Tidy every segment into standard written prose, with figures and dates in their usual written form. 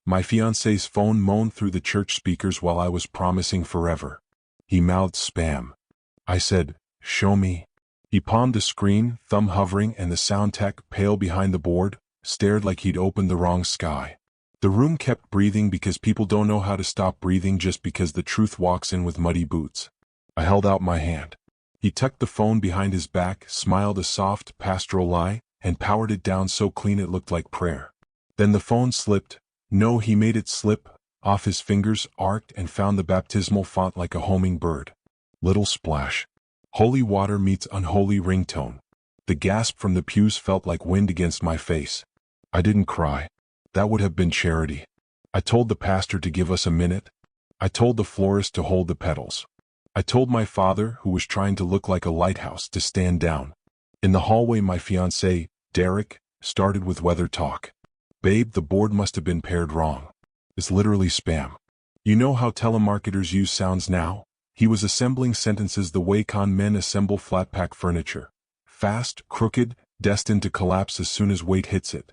My fiancé's phone moaned through the church speakers while I was promising forever. He mouthed spam. I said, "Show me." He palmed the screen, thumb hovering, and the sound tech, pale behind the board, stared like he'd opened the wrong sky. The room kept breathing because people don't know how to stop breathing just because the truth walks in with muddy boots. I held out my hand. He tucked the phone behind his back, smiled a soft, pastoral lie, and powered it down so clean it looked like prayer. Then the phone slipped. No, he made it slip off his fingers, arced, and found the baptismal font like a homing bird. Little splash. Holy water meets unholy ringtone. The gasp from the pews felt like wind against my face. I didn't cry. That would have been charity. I told the pastor to give us a minute. I told the florist to hold the petals. I told my father, who was trying to look like a lighthouse, to stand down. In the hallway, my fiancé, Derek, started with weather talk. "Babe, the board must have been paired wrong. It's literally spam. You know how telemarketers use sounds now?" He was assembling sentences the way con men assemble flat-pack furniture. Fast, crooked, destined to collapse as soon as weight hits it.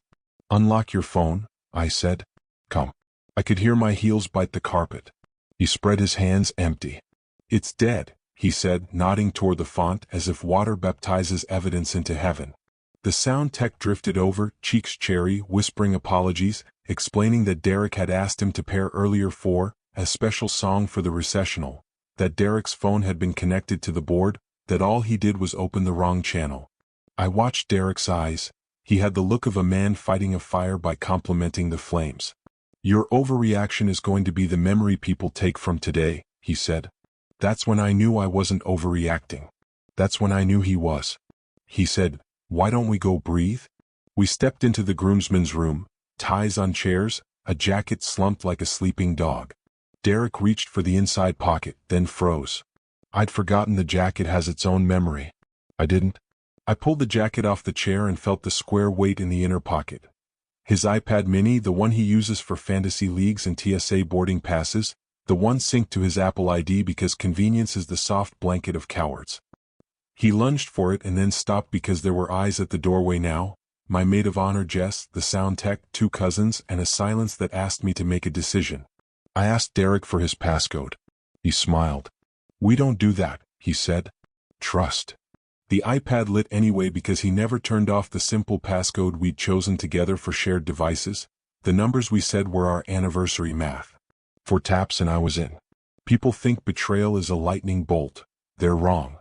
"Unlock your phone," I said. "Come." I could hear my heels bite the carpet. He spread his hands empty. "It's dead," he said, nodding toward the font as if water baptizes evidence into heaven. The sound tech drifted over, cheeks cherry, whispering apologies, explaining that Derek had asked him to pair earlier for a special song for the recessional, that Derek's phone had been connected to the board, that all he did was open the wrong channel. I watched Derek's eyes. He had the look of a man fighting a fire by complimenting the flames. "Your overreaction is going to be the memory people take from today," he said. That's when I knew I wasn't overreacting. That's when I knew he was. He said, "Why don't we go breathe?" We stepped into the groomsmen's room, ties on chairs, a jacket slumped like a sleeping dog. Derek reached for the inside pocket, then froze. I'd forgotten the jacket has its own memory. I didn't. I pulled the jacket off the chair and felt the square weight in the inner pocket. His iPad mini, the one he uses for fantasy leagues and TSA boarding passes, the one synced to his Apple ID because convenience is the soft blanket of cowards. He lunged for it and then stopped because there were eyes at the doorway now, my maid of honor Jess, the sound tech, 2 cousins, and a silence that asked me to make a decision. I asked Derek for his passcode. He smiled. "We don't do that," he said. "Trust." The iPad lit anyway because he never turned off the simple passcode we'd chosen together for shared devices. The numbers we said were our anniversary math. 4 taps and I was in. People think betrayal is a lightning bolt. They're wrong.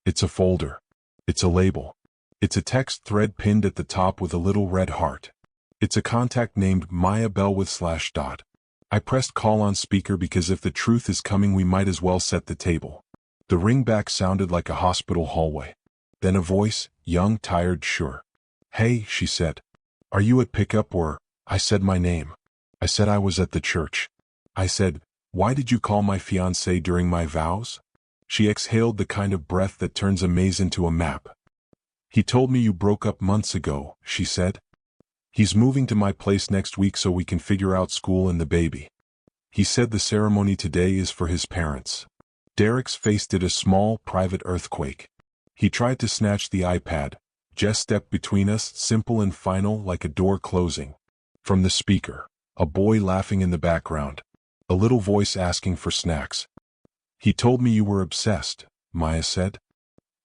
It's a folder. It's a label. It's a text thread pinned at the top with a little red heart. It's a contact named Maya Bell with /. I pressed call on speaker because if the truth is coming we might as well set the table. The ringback sounded like a hospital hallway. Then a voice, young, tired, sure. "Hey," she said. "Are you at pickup or?" I said my name. I said I was at the church. I said, "Why did you call my fiancé during my vows?" She exhaled the kind of breath that turns a maze into a map. "He told me you broke up months ago," she said. "He's moving to my place next week so we can figure out school and the baby. He said the ceremony today is for his parents." Derek's face did a small, private earthquake. He tried to snatch the iPad. Jess stepped between us, simple and final like a door closing. From the speaker, a boy laughing in the background. A little voice asking for snacks. "He told me you were obsessed," Maya said.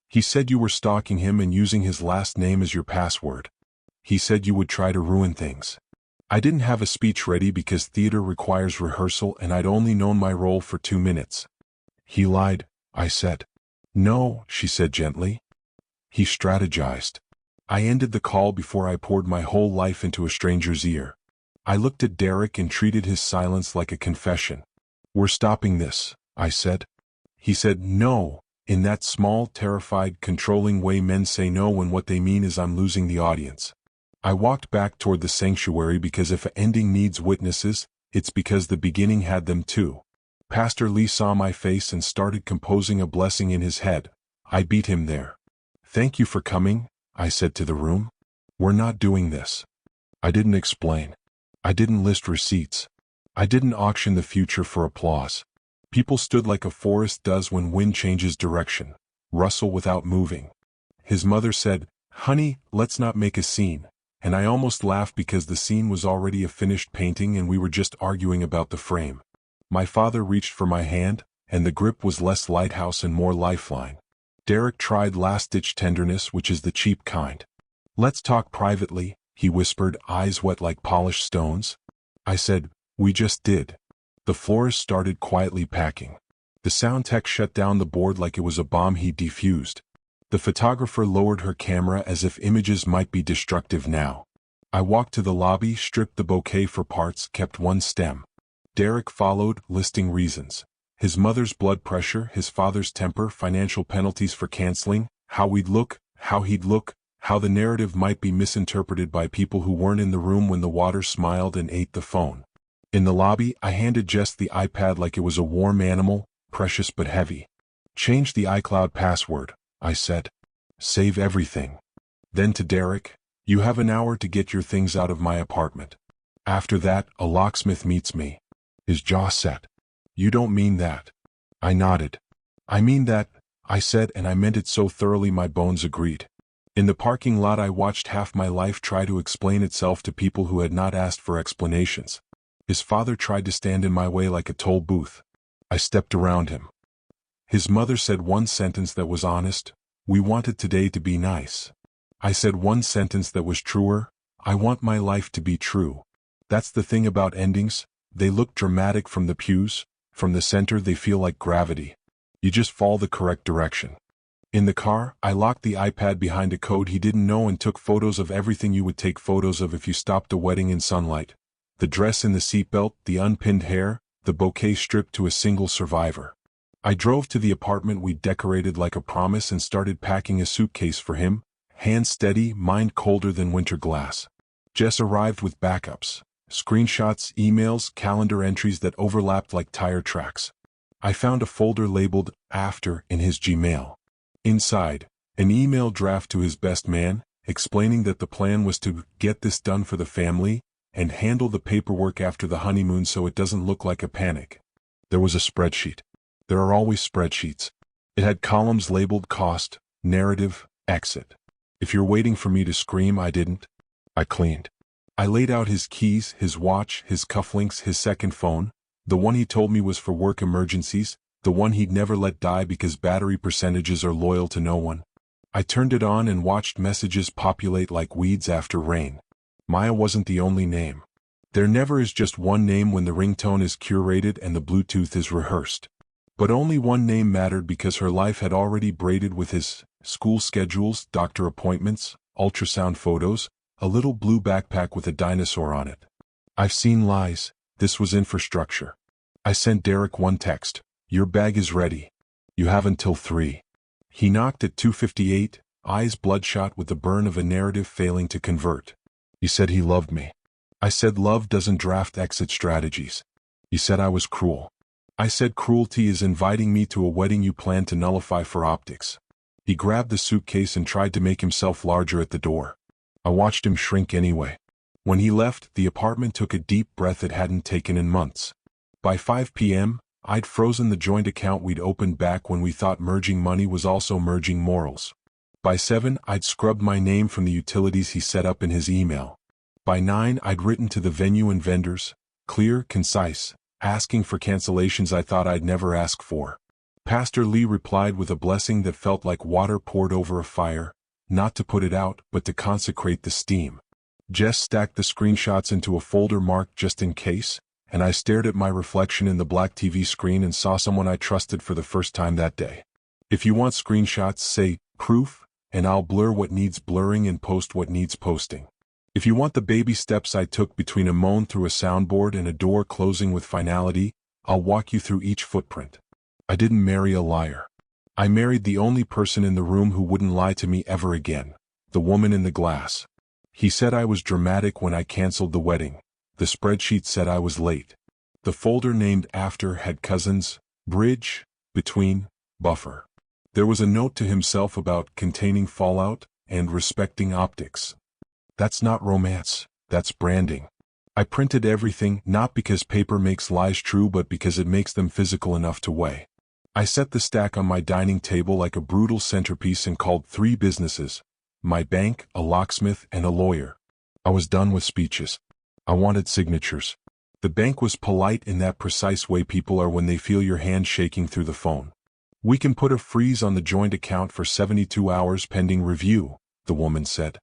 "He said you were stalking him and using his last name as your password. He said you would try to ruin things." I didn't have a speech ready because theater requires rehearsal and I'd only known my role for 2 minutes. "He lied," I said. "No," she said gently. "He strategized." I ended the call before I poured my whole life into a stranger's ear. I looked at Derek and treated his silence like a confession. "We're stopping this," I said. He said, "No," in that small, terrified, controlling way men say no when what they mean is I'm losing the audience. I walked back toward the sanctuary because if an ending needs witnesses, it's because the beginning had them too. Pastor Lee saw my face and started composing a blessing in his head. I beat him there. "Thank you for coming," I said to the room. "We're not doing this." I didn't explain. I didn't list receipts. I didn't auction the future for applause. People stood like a forest does when wind changes direction, rustle without moving. His mother said, "Honey, let's not make a scene." and I almost laughed because the scene was already a finished painting and we were just arguing about the frame. My father reached for my hand, and the grip was less lighthouse and more lifeline. Derek tried last-ditch tenderness, which is the cheap kind. "Let's talk privately," he whispered, eyes wet like polished stones. I said, "We just did." The florist started quietly packing. The sound tech shut down the board like it was a bomb he'd defused. The photographer lowered her camera as if images might be destructive now. I walked to the lobby, stripped the bouquet for parts, kept one stem. Derek followed, listing reasons. His mother's blood pressure, his father's temper, financial penalties for canceling, how we'd look, how he'd look, how the narrative might be misinterpreted by people who weren't in the room when the water smiled and ate the phone. In the lobby, I handed Jess the iPad like it was a warm animal, precious but heavy. "Change the iCloud password," I said. "Save everything." Then to Derek, "You have an hour to get your things out of my apartment. After that, a locksmith meets me." His jaw set. "You don't mean that." I nodded. "I mean that," I said, and I meant it so thoroughly my bones agreed. In the parking lot I watched half my life try to explain itself to people who had not asked for explanations. His father tried to stand in my way like a toll booth. I stepped around him. His mother said one sentence that was honest: "We wanted today to be nice." I said one sentence that was truer: "I want my life to be true." That's the thing about endings, they look dramatic from the pews, from the center they feel like gravity. You just fall the correct direction. In the car, I locked the iPad behind a code he didn't know and took photos of everything you would take photos of if you stopped a wedding in sunlight. The dress in the seatbelt, the unpinned hair, the bouquet stripped to a single survivor. I drove to the apartment we'd decorated like a promise and started packing a suitcase for him, hands steady, mind colder than winter glass. Jess arrived with backups, screenshots, emails, calendar entries that overlapped like tire tracks. I found a folder labeled "After" in his Gmail. Inside, an email draft to his best man, explaining that the plan was to get this done for the family and handle the paperwork after the honeymoon so it doesn't look like a panic. There was a spreadsheet. There are always spreadsheets. It had columns labeled cost, narrative, exit. If you're waiting for me to scream, I didn't. I cleaned. I laid out his keys, his watch, his cufflinks, his second phone, the one he told me was for work emergencies, the one he'd never let die because battery percentages are loyal to no one. I turned it on and watched messages populate like weeds after rain. Maya wasn't the only name. There never is just one name when the ringtone is curated and the Bluetooth is rehearsed. But only one name mattered because her life had already braided with his school schedules, doctor appointments, ultrasound photos, a little blue backpack with a dinosaur on it. I've seen lies. This was infrastructure. I sent Derek one text: "Your bag is ready. You have until 3. He knocked at 2:58, eyes bloodshot with the burn of a narrative failing to convert. He said he loved me. I said love doesn't draft exit strategies. He said I was cruel. I said cruelty is inviting me to a wedding you plan to nullify for optics. He grabbed the suitcase and tried to make himself larger at the door. I watched him shrink anyway. When he left, the apartment took a deep breath it hadn't taken in months. By 5 p.m., I'd frozen the joint account we'd opened back when we thought merging money was also merging morals. By 7, I'd scrubbed my name from the utilities he set up in his email. By 9, I'd written to the venue and vendors, clear, concise, asking for cancellations I thought I'd never ask for. Pastor Lee replied with a blessing that felt like water poured over a fire, not to put it out, but to consecrate the steam. Jess stacked the screenshots into a folder marked just in case, and I stared at my reflection in the black TV screen and saw someone I trusted for the first time that day. If you want screenshots, say proof, and I'll blur what needs blurring and post what needs posting. If you want the baby steps I took between a moan through a soundboard and a door closing with finality, I'll walk you through each footprint. I didn't marry a liar. I married the only person in the room who wouldn't lie to me ever again, the woman in the glass. He said I was dramatic when I canceled the wedding. The spreadsheet said I was late. The folder named After had cousins, bridge, between, buffer. There was a note to himself about containing fallout and respecting optics. That's not romance, that's branding. I printed everything, not because paper makes lies true but because it makes them physical enough to weigh. I set the stack on my dining table like a brutal centerpiece and called 3 businesses: my bank, a locksmith, and a lawyer. I was done with speeches. I wanted signatures. The bank was polite in that precise way people are when they feel your hand shaking through the phone. We can put a freeze on the joint account for 72 hours pending review, the woman said.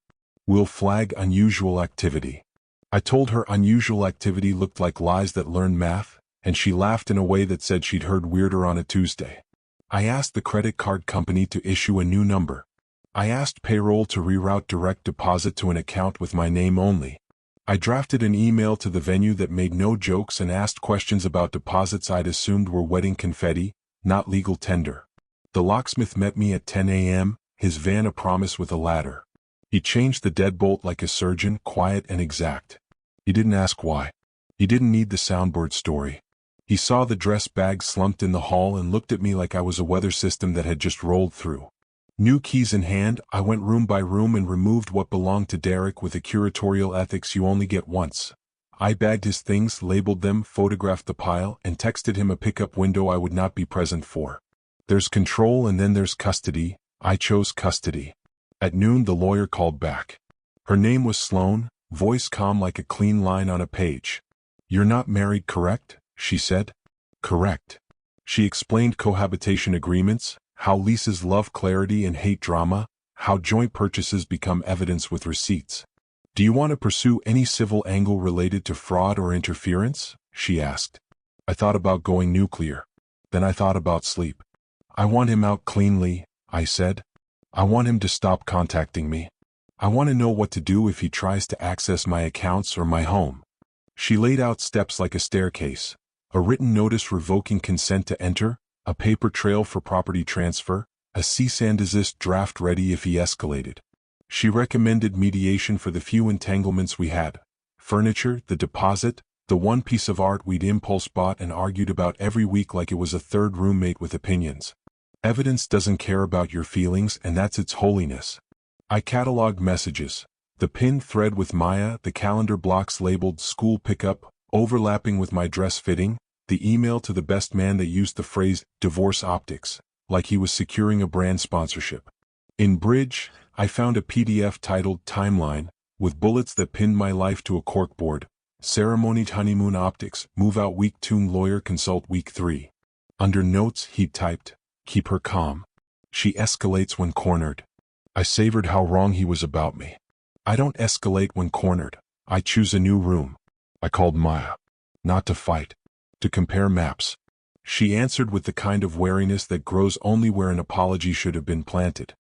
We'll flag unusual activity. I told her unusual activity looked like lies that learn math, and she laughed in a way that said she'd heard weirder on a Tuesday. I asked the credit card company to issue a new number. I asked payroll to reroute direct deposit to an account with my name only. I drafted an email to the venue that made no jokes and asked questions about deposits I'd assumed were wedding confetti, not legal tender. The locksmith met me at 10 a.m., his van a promise with a ladder. He changed the deadbolt like a surgeon, quiet and exact. He didn't ask why. He didn't need the soundboard story. He saw the dress bag slumped in the hall and looked at me like I was a weather system that had just rolled through. New keys in hand, I went room by room and removed what belonged to Derek with a curatorial ethics you only get once. I bagged his things, labeled them, photographed the pile, and texted him a pickup window I would not be present for. There's control and then there's custody. I chose custody. At noon the lawyer called back. Her name was Sloan, voice calm like a clean line on a page. You're not married, correct? She said. Correct. She explained cohabitation agreements, how leases love clarity and hate drama, how joint purchases become evidence with receipts. Do you want to pursue any civil angle related to fraud or interference? She asked. I thought about going nuclear. Then I thought about sleep. I want him out cleanly, I said. I want him to stop contacting me. I want to know what to do if he tries to access my accounts or my home. She laid out steps like a staircase. A written notice revoking consent to enter, a paper trail for property transfer, a cease and desist draft ready if he escalated. She recommended mediation for the few entanglements we had. Furniture, the deposit, the one piece of art we'd impulse bought and argued about every week like it was a third roommate with opinions. Evidence doesn't care about your feelings and that's its holiness. I cataloged messages. The pinned thread with Maya, the calendar blocks labeled school pickup, overlapping with my dress fitting, the email to the best man that used the phrase divorce optics, like he was securing a brand sponsorship. In Bridge, I found a PDF titled Timeline, with bullets that pinned my life to a corkboard. Ceremonied honeymoon optics, move out week 2, lawyer consult week 3. Under notes he typed, keep her calm. She escalates when cornered. I savored how wrong he was about me. I don't escalate when cornered. I choose a new room. I called Maya. Not to fight. To compare maps. She answered with the kind of wariness that grows only where an apology should have been planted.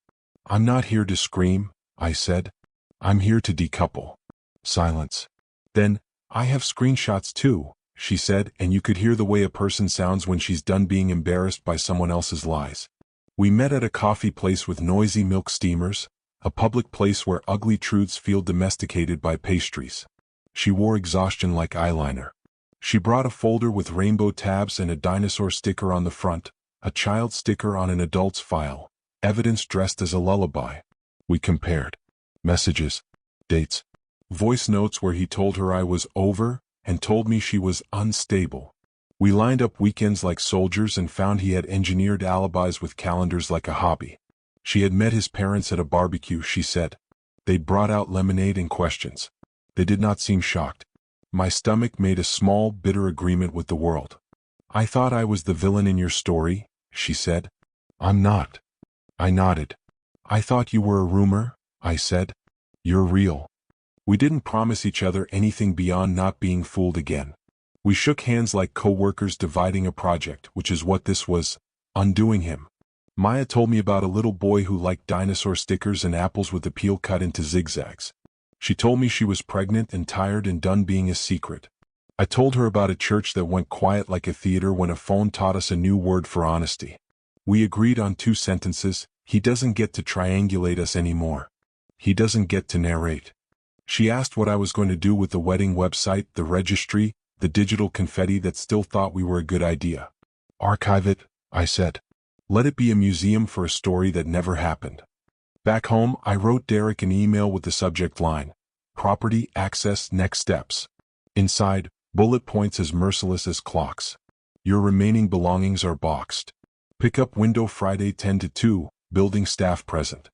I'm not here to scream, I said. I'm here to decouple. Silence. Then, I have screenshots too, she said, and you could hear the way a person sounds when she's done being embarrassed by someone else's lies. We met at a coffee place with noisy milk steamers, a public place where ugly truths feel domesticated by pastries. She wore exhaustion like eyeliner. She brought a folder with rainbow tabs and a dinosaur sticker on the front, a child sticker on an adult's file, evidence dressed as a lullaby. We compared. Messages. Dates. Voice notes where he told her I was over, and told me she was unstable. We lined up weekends like soldiers and found he had engineered alibis with calendars like a hobby. She had met his parents at a barbecue, she said. They brought out lemonade and questions. They did not seem shocked. My stomach made a small, bitter agreement with the world. I thought I was the villain in your story, she said. I'm not. I nodded. I thought you were a rumor, I said. You're real. We didn't promise each other anything beyond not being fooled again. We shook hands like co-workers dividing a project, which is what this was, undoing him. Maya told me about a little boy who liked dinosaur stickers and apples with the peel cut into zigzags. She told me she was pregnant and tired and done being a secret. I told her about a church that went quiet like a theater when a phone taught us a new word for honesty. We agreed on 2 sentences, he doesn't get to triangulate us anymore. He doesn't get to narrate. She asked what I was going to do with the wedding website, the registry, the digital confetti that still thought we were a good idea. Archive it, I said. Let it be a museum for a story that never happened. Back home, I wrote Derek an email with the subject line, Property Access Next Steps. Inside, bullet points as merciless as clocks. Your remaining belongings are boxed. Pickup window Friday 10 to 2, building staff present.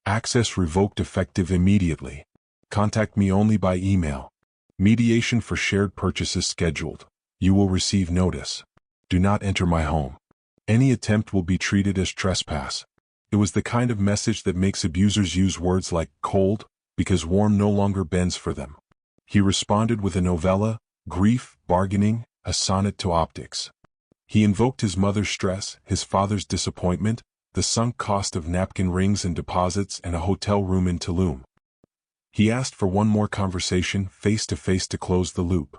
Access revoked effective immediately. Contact me only by email. Mediation for shared purchases scheduled. You will receive notice. Do not enter my home. Any attempt will be treated as trespass. It was the kind of message that makes abusers use words like cold, because warm no longer bends for them. He responded with a novella, grief, bargaining, a sonnet to optics. He invoked his mother's stress, his father's disappointment, the sunk cost of napkin rings and deposits, and a hotel room in Tulum. He asked for one more conversation, face-to-face, to close the loop.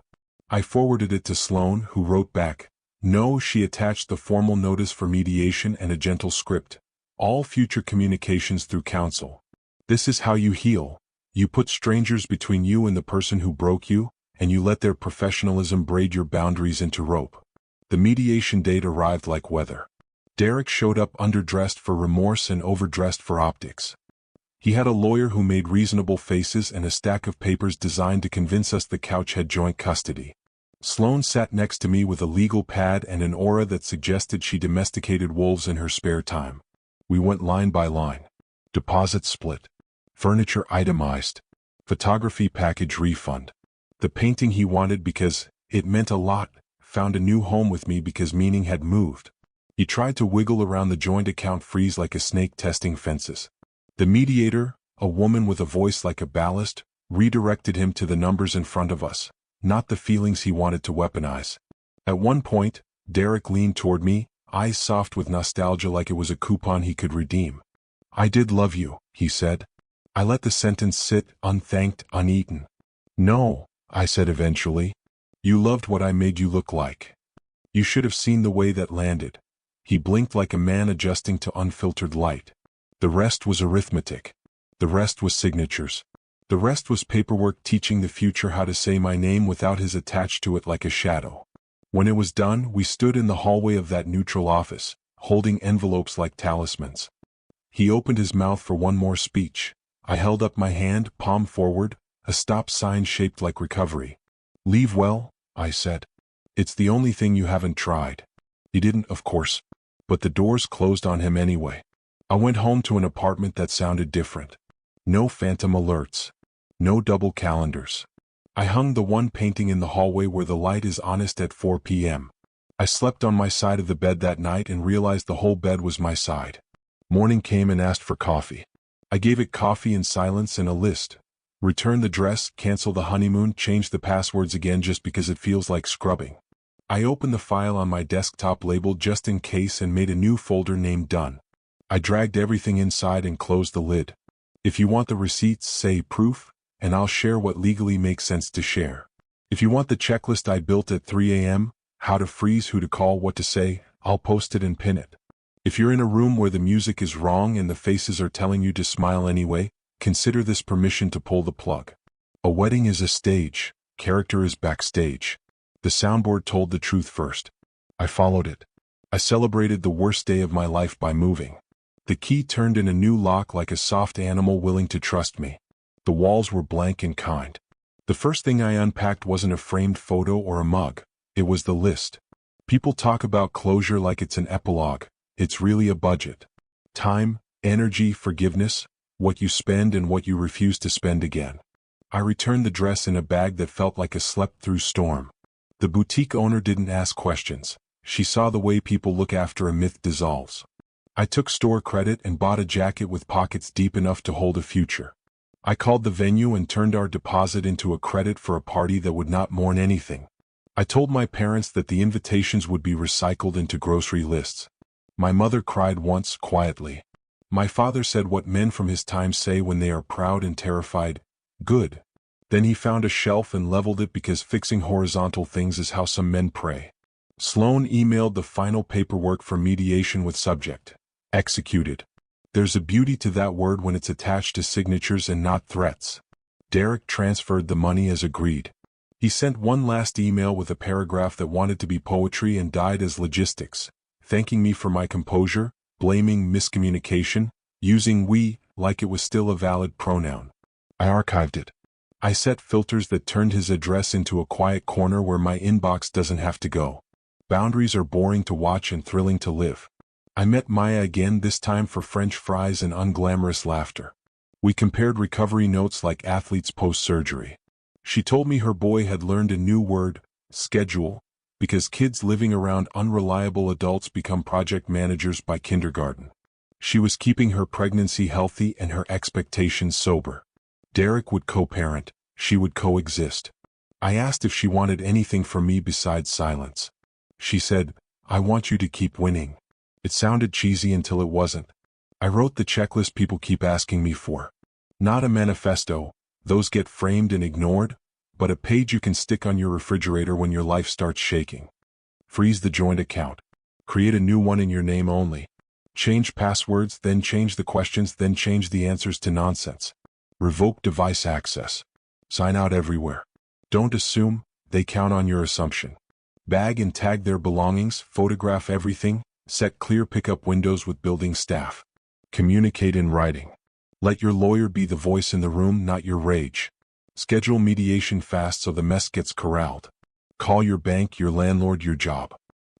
I forwarded it to Sloan, who wrote back, "No." She attached the formal notice for mediation and a gentle script. All future communications through counsel. This is how you heal. You put strangers between you and the person who broke you, and you let their professionalism braid your boundaries into rope. The mediation date arrived like weather. Derek showed up underdressed for remorse and overdressed for optics. He had a lawyer who made reasonable faces and a stack of papers designed to convince us the couch had joint custody. Sloan sat next to me with a legal pad and an aura that suggested she domesticated wolves in her spare time. We went line by line. Deposit split. Furniture itemized. Photography package refund. The painting he wanted because it meant a lot found a new home with me because meaning had moved. He tried to wiggle around the joint account freeze like a snake testing fences. The mediator, a woman with a voice like a ballast, redirected him to the numbers in front of us, not the feelings he wanted to weaponize. At one point, Derek leaned toward me, eyes soft with nostalgia like it was a coupon he could redeem. "I did love you," he said. I let the sentence sit, unthanked, uneaten. "No," I said eventually. "You loved what I made you look like. You should have seen the way that landed." He blinked like a man adjusting to unfiltered light. The rest was arithmetic. The rest was signatures. The rest was paperwork teaching the future how to say my name without his attached to it like a shadow. When it was done, we stood in the hallway of that neutral office, holding envelopes like talismans. He opened his mouth for one more speech. I held up my hand, palm forward, a stop sign shaped like recovery. "Leave well," I said. "It's the only thing you haven't tried." He didn't, of course. But the doors closed on him anyway. I went home to an apartment that sounded different. No phantom alerts. No double calendars. I hung the one painting in the hallway where the light is honest at 4 p.m. I slept on my side of the bed that night and realized the whole bed was my side. Morning came and asked for coffee. I gave it coffee in silence and a list. Return the dress, cancel the honeymoon, change the passwords again just because it feels like scrubbing. I opened the file on my desktop labeled just in case and made a new folder named Done. I dragged everything inside and closed the lid. If you want the receipts, say proof, and I'll share what legally makes sense to share. If you want the checklist I built at 3 a.m., how to freeze, who to call, what to say, I'll post it and pin it. If you're in a room where the music is wrong and the faces are telling you to smile anyway, consider this permission to pull the plug. A wedding is a stage, character is backstage. The soundboard told the truth first. I followed it. I celebrated the worst day of my life by moving. The key turned in a new lock like a soft animal willing to trust me. The walls were blank and kind. The first thing I unpacked wasn't a framed photo or a mug. It was the list. People talk about closure like it's an epilogue. It's really a budget. Time, energy, forgiveness, what you spend and what you refuse to spend again. I returned the dress in a bag that felt like a slept-through storm. The boutique owner didn't ask questions. She saw the way people look after a myth dissolves. I took store credit and bought a jacket with pockets deep enough to hold a future. I called the venue and turned our deposit into a credit for a party that would not mourn anything. I told my parents that the invitations would be recycled into grocery lists. My mother cried once, quietly. My father said what men from his time say when they are proud and terrified, "Good." Then he found a shelf and leveled it because fixing horizontal things is how some men pray. Sloan emailed the final paperwork for mediation with subject, "Executed." There's a beauty to that word when it's attached to signatures and not threats. Derek transferred the money as agreed. He sent one last email with a paragraph that wanted to be poetry and died as logistics, thanking me for my composure, blaming miscommunication, using we like it was still a valid pronoun. I archived it. I set filters that turned his address into a quiet corner where my inbox doesn't have to go. Boundaries are boring to watch and thrilling to live. I met Maya again, this time for French fries and unglamorous laughter. We compared recovery notes like athletes post-surgery. She told me her boy had learned a new word, schedule, because kids living around unreliable adults become project managers by kindergarten. She was keeping her pregnancy healthy and her expectations sober. Derek would co-parent, she would coexist. I asked if she wanted anything from me besides silence. She said, "I want you to keep winning." It sounded cheesy until it wasn't. I wrote the checklist people keep asking me for. Not a manifesto, those get framed and ignored, but a page you can stick on your refrigerator when your life starts shaking. Freeze the joint account. Create a new one in your name only. Change passwords, then change the questions, then change the answers to nonsense. Revoke device access. Sign out everywhere. Don't assume, they count on your assumption. Bag and tag their belongings, photograph everything, set clear pickup windows with building staff. Communicate in writing. Let your lawyer be the voice in the room, not your rage. Schedule mediation fast so the mess gets corralled. Call your bank, your landlord, your job.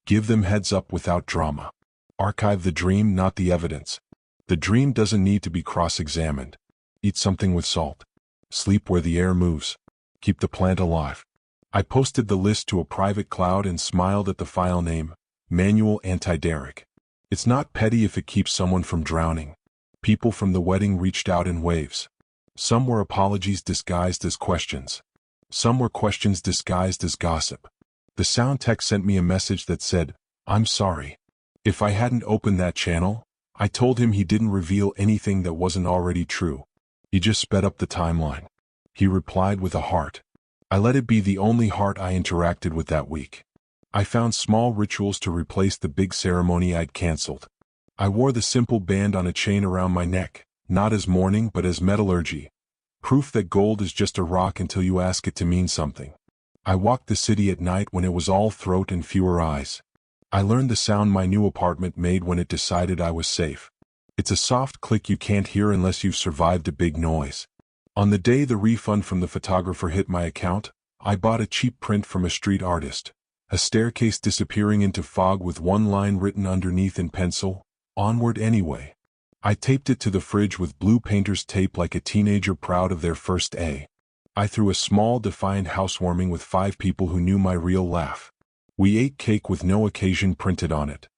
Give them heads up without drama. Archive the dream, not the evidence. The dream doesn't need to be cross-examined. Eat something with salt. Sleep where the air moves. Keep the plant alive. I posted the list to a private cloud and smiled at the file name, Manual Anti-Derek. It's not petty if it keeps someone from drowning. People from the wedding reached out in waves. Some were apologies disguised as questions. Some were questions disguised as gossip. The sound tech sent me a message that said, "I'm sorry. If I hadn't opened that channel, I told him he didn't reveal anything that wasn't already true. He just sped up the timeline." He replied with a heart. I let it be the only heart I interacted with that week. I found small rituals to replace the big ceremony I'd canceled. I wore the simple band on a chain around my neck, not as mourning but as metallurgy. Proof that gold is just a rock until you ask it to mean something. I walked the city at night when it was all throat and fewer eyes. I learned the sound my new apartment made when it decided I was safe. It's a soft click you can't hear unless you've survived a big noise. On the day the refund from the photographer hit my account, I bought a cheap print from a street artist. A staircase disappearing into fog with one line written underneath in pencil, "Onward anyway." I taped it to the fridge with blue painter's tape like a teenager proud of their first A. I threw a small defiant housewarming with 5 people who knew my real laugh. We ate cake with no occasion printed on it.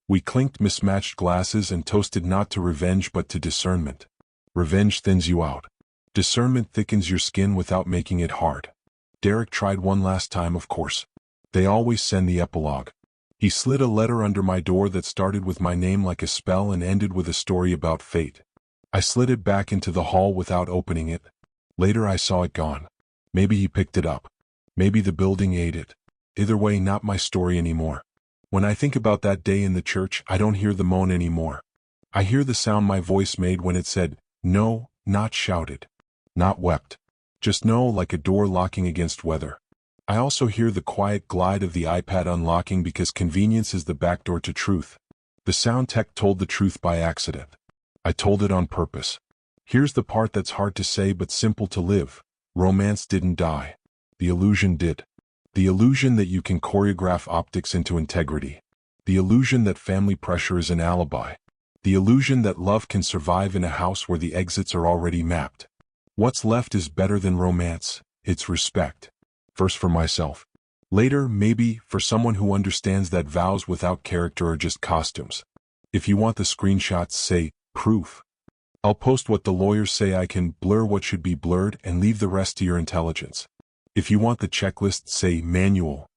We clinked mismatched glasses and toasted not to revenge but to discernment. Revenge thins you out. Discernment thickens your skin without making it hard. Derek tried one last time, of course. They always send the epilogue. He slid a letter under my door that started with my name like a spell and ended with a story about fate. I slid it back into the hall without opening it. Later I saw it gone. Maybe he picked it up. Maybe the building ate it. Either way, not my story anymore. When I think about that day in the church, I don't hear the moan anymore. I hear the sound my voice made when it said, "No," not shouted. Not wept. Just no, like a door locking against weather. I also hear the quiet glide of the iPad unlocking because convenience is the backdoor to truth. The sound tech told the truth by accident. I told it on purpose. Here's the part that's hard to say but simple to live. Romance didn't die. The illusion did. The illusion that you can choreograph optics into integrity. The illusion that family pressure is an alibi. The illusion that love can survive in a house where the exits are already mapped. What's left is better than romance. It's respect. First for myself. Later, maybe, for someone who understands that vows without character are just costumes. If you want the screenshots, say, proof. I'll post what the lawyers say. I can blur what should be blurred and leave the rest to your intelligence. If you want the checklist, say, manual.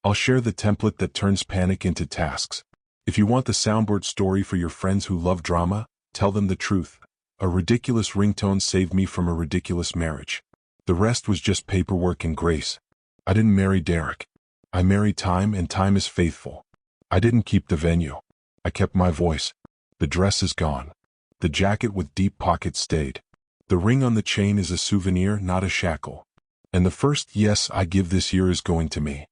I'll share the template that turns panic into tasks. If you want the soundboard story for your friends who love drama, tell them the truth. A ridiculous ringtone saved me from a ridiculous marriage. The rest was just paperwork and grace. I didn't marry Derek. I married time, and time is faithful. I didn't keep the venue. I kept my voice. The dress is gone. The jacket with deep pockets stayed. The ring on the chain is a souvenir, not a shackle. And the first yes I give this year is going to me.